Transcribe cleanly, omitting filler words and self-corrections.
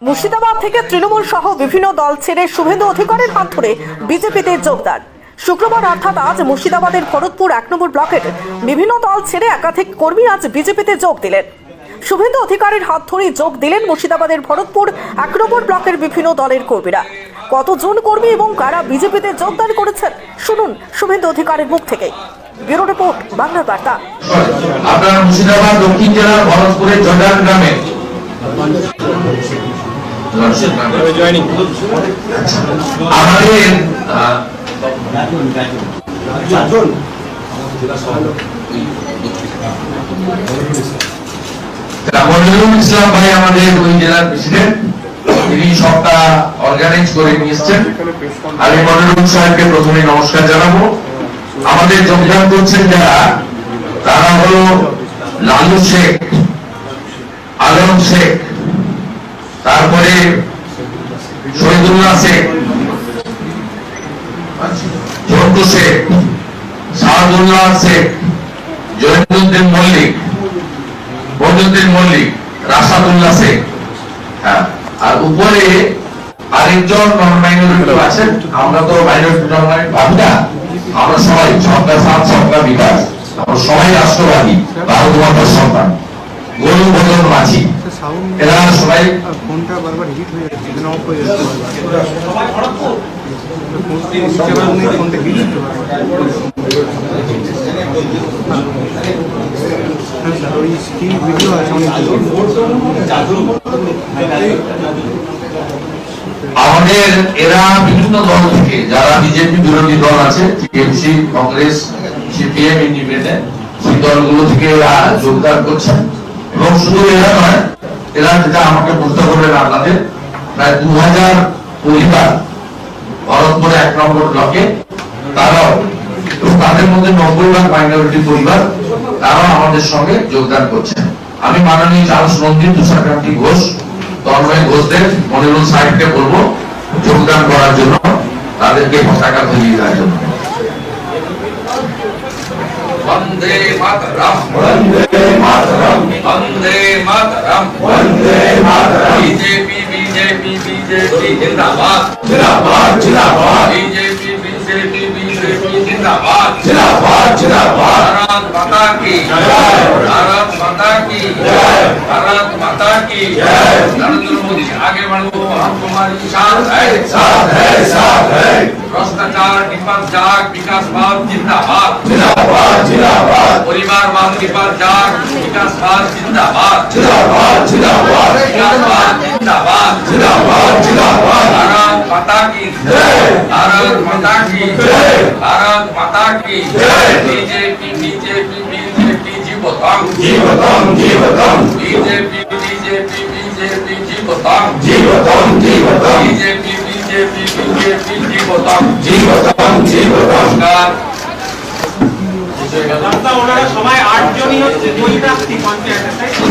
মুর্শিদাবাদ থেকে তৃণমূল সহ বিভিন্ন দল ছেড়ে শুভেন্দু অধিকারীর হাত ধরে বিজেপিতে যোগদান। শুক্রবার অর্থাৎ আজ মুর্শিদাবাদের ভরতপুর 1 নম্বর ব্লকের বিভিন্ন দল ছেড়ে একাধিক কর্মী আজ বিজেপিতে যোগ দিলেন। শুভেন্দু অধিকারীর হাত ধরে যোগ দিলেন মুর্শিদাবাদের ভরতপুর 1 নম্বর ব্লকের বিভিন্ন দলের কর্মীরা। কতজন কর্মী এবং কারা বিজেপিতে যোগদান করেছেন শুনুন শুভেন্দু অধিকারীর মুখ থেকে। ব্যুরো রিপোর্ট, বাংলার বার্তা। আপনারা মুর্শিদাবাদ দক্ষিণ জেলার ভরতপুরের জর্ডান গ্রামে আমাদের মনিরুল ইসলাম ভাই আমাদের ওই জেলার প্রেসিডেন্ট, তিনি সবটা অর্গানাইজ করে নিয়ে এসছেন। আমি মনিরুল সাহেবকে প্রথমে নমস্কার জানাবো। আমাদের যোগদান করছেন যারা, তারা হলো লালু শেখ, আলম শেখ, তারপরে শহীদুল্লাহ শেখ, ঝন্টু শেখ, সাহাদুল্লাহ শেখ, জয়নুদ্দিন মল্লিক, বদরুদ্দিন মল্লিক, রাশাদুল্লাহ শেখ। হ্যাঁ, আর উপরে আরেকজন নন মাইনরিটি আছেন। আমরা তো মাইনরিটি নন মাইনরিটি ভাবি না, আমরা সবাই সবটা সাত সবটা বিকাশ, আমরা সবাই রাষ্ট্রবাদী, ভারত মাতার সন্তান, গরু বদল মাঝি, এরা সবাই ফোনটা বারবার হিট হয়ে যাচ্ছে, যেন অফ হয়ে যাচ্ছে ফোনটা হিট হতে পারে। ওই স্ক্রিন ভিডিও আছে আমাদের। এরা বিভিন্ন দল থেকে, যারা বিজেপি বিরোধী দল আছে, টিএমসি, কংগ্রেস, সিপিএম, ইন্ডিপেন্ডেন্ট, সেই দলগুলো থেকে এরা যোগদান করছেন। এবং শুধু এরা নয়, এরা যেটা আমাকে বুঝতে করবেন, আপনাদের প্রায় 2000 পরিবার ভরতপুরে 1 নম্বর ব্লকে, তারাও, তাদের মধ্যে 90% মাইনরিটি পরিবার, তারাও আমাদের সঙ্গে যোগদান করছেন। আমি মাননীয় চার্লস মন্দির, তুষারকান্তি ঘোষ, তন্ময় ঘোষদের, মনিরুল সাহেবকে বলবো যোগদান করার জন্য, তাদেরকে পতাকা ধরিয়ে দেওয়ার জন্য। বন্দে মাতরম, বন্দে মাতরম, বন্দে মাতরম, বন্দে মাতরম। বিজেপি বিজেপি বিজেপি জিন্দাবাদ, জিন্দাবাদ জিন্দাবাদ। বিজেপি বিজেপি বিজেপি জিন্দাবাদ, জিন্দাবাদ জিন্দাবাদ। ভারত মাতা কি জয়, ভারত মাতা কি জয়, ভারত মাতা কি জয়। नरेंद्र मोदी आगे बढ़ो, हम तुम्हारी साथ है, साथ है, साथ है। भ्रष्टाचार निपट जाग, विकासवाद जिंदाबाद, जिंदाबाद जिंदाबाद। परिवारवाद निपट जाग, विकासवाद जिंदाबाद, जिंदाबाद जिंदाबाद। विकासवाद जिंदाबाद, जिंदाबाद जिंदाबाद। भारत माता की जय, भारत माता की जय, भारत माता की जय। BJP BJP BJP Jeevottam, Jeevottam Jeevottam. BJP BJP BJP Jeevottam, Jeevottam Jeevottam. BJP BJP BJP Jeevottam, Jeevottam Jeevottam. ওনারা সবাই 8 জনই হচ্ছে দুই প্রার্থী পঞ্চায়েতের, তাই তো?